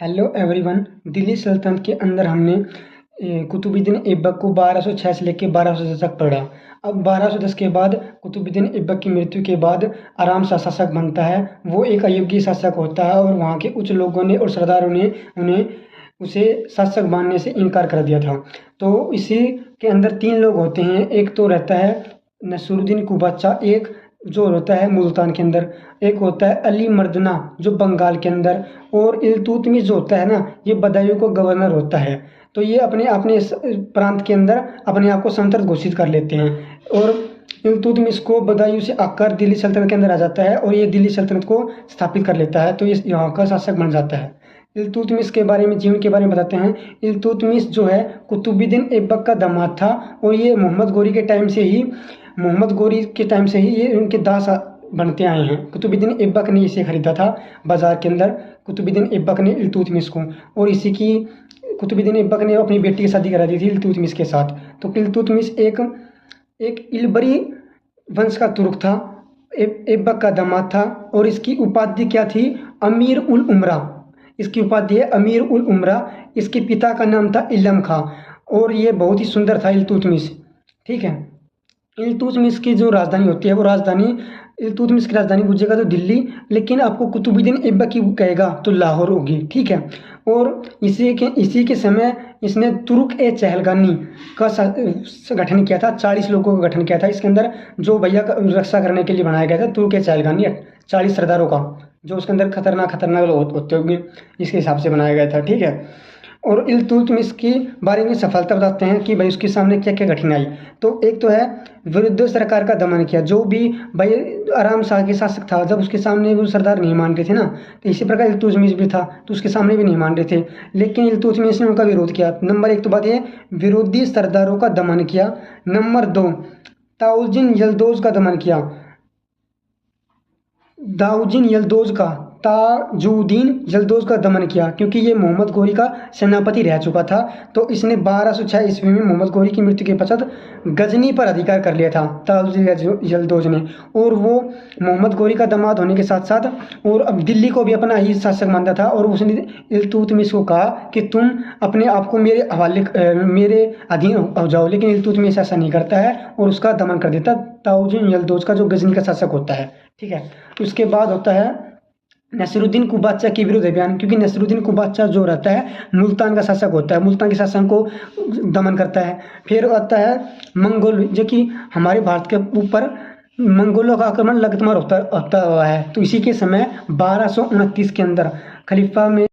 Hello everyone. Delhi सल्तनत के अंदर हमने कुतुबुद्दीन ऐबक को 1206 से लेकर 1210 तक पढ़ा। अब 1210 के बाद कुतुबुद्दीन ऐबक की मृत्यु के बाद आराम सा शासक बनता है। वो एक अयोग्य शासक होता है और वहाँ के उच्च लोगों ने और सरदारों ने उन्हें उसे शासक मानने से इनकार कर दिया था। तो इसी के अंदर तीन लोग होते हैं। एक तो रहता है नसीरुद्दीन कुबाचा, एक जो होता है मुल्तान के अंदर, एक होता है अली मर्दना जो बंगाल के अंदर, और इल्तुतमिश जो होता है ना, ये बदायूं को गवर्नर होता है। तो ये अपने अपने प्रांत के अंदर अपने आप को संतत घोषित कर लेते हैं और इल्तुतमिश को बदायूं से आकर दिल्ली सल्तनत के अंदर आ जाता है और ये दिल्ली सल्तनत को स्थापित कर लेता है। तो ये यहाँ का शासक बन जाता है। इल्तुतमिश के बारे में, जीवन के बारे में बताते हैं। इल्तुतमिश जो है कुतुबुद्दीन ऐबक का दामाद था और ये मोहम्मद गोरी के टाइम से ही ये इनके दास बनते आए हैं। कुतुबुद्दीन ऐबक ने इसे खरीदा था बाजार के अंदर, कुतुबुद्दीन ऐबक ने इल्तुतमिश को, और इसी की कुतुबुद्दीन ऐबक ने अपनी बेटी की शादी करा दी थी इल्तुतमिश के साथ। तो इल्तुतमिश एक इलबरी वंश का तुर्क था, ऐबक का दामाद था और इसकी उपाधि क्या थी? अमीर उल उमरा। इसकी उपाधि है अमीर उल उमरा। इसके पिता का नाम था इलम खां और ये बहुत ही सुंदर था इल्तुतमिश। ठीक है। इल्तुतमिश की जो राजधानी होती है वो इल्तुतमिश की राजधानी पूछेगा तो दिल्ली, लेकिन आपको कुतुबुद्दीन ऐबक की कहेगा तो लाहौर होगी। ठीक है। और इसी के समय इसने तुर्क ए चहलगानी का गठन किया था। 40 लोगों का गठन किया था। इसके अंदर जो भैया का रक्षा करने के लिए बनाया गया था तुर्क ए चहलगानी 40 सरदारों का, जो उसके अंदर खतरनाक लोग होते होंगे, इसके हिसाब से बनाया गया था। ठीक है। और इल्तुतमिश के बारे में सफलता बताते हैं कि भाई उसके सामने क्या क्या कठिनाई। तो एक तो है विरुद्ध सरकार का दमन किया। जो भी भाई आराम शाह के शासक था, जब उसके सामने वो सरदार नहीं मान रहे थे ना, तो इसी प्रकार इल्तुतमिश भी था, तो उसके सामने भी नहीं मान रहे थे, लेकिन इल्तुतमिश ने उनका विरोध किया। नंबर 1 तो बात ये, विरोधी सरदारों का दमन किया। नंबर 2, ताउजिन यल्दोज का दमन किया। ताजुद्दीन यल्दोज का दमन किया, क्योंकि ये मोहम्मद गोरी का सेनापति रह चुका था। तो इसने 1206 ईस्वी में मोहम्मद गोरी की मृत्यु के पश्चात गजनी पर अधिकार कर लिया था ताजुद्दीन यल्दोज ने। और वो मोहम्मद गोरी का दामाद होने के साथ साथ और अब दिल्ली को भी अपना ही शासक मानता था। और उसने इल्तुतमिश को कहा कि तुम अपने आप को मेरे अधीन हो जाओ, लेकिन इल्तुतमिश ऐसा नहीं करता है और उसका दमन कर देता ताजुद्दीन यल्दोज का, जो गजनी का शासक होता है। ठीक है। उसके बाद होता है नसीरुद्दीन कुबाचा के विरुद्ध अभियान, क्योंकि नसीरुद्दीन कुबाचा जो रहता है मुल्तान का शासक होता है, मुल्तान के शासन को दमन करता है। फिर आता है मंगोल, जो कि हमारे भारत के ऊपर मंगोलों का आक्रमण लगातार होता हुआ है। तो इसी के समय 1229 के अंदर खलीफा में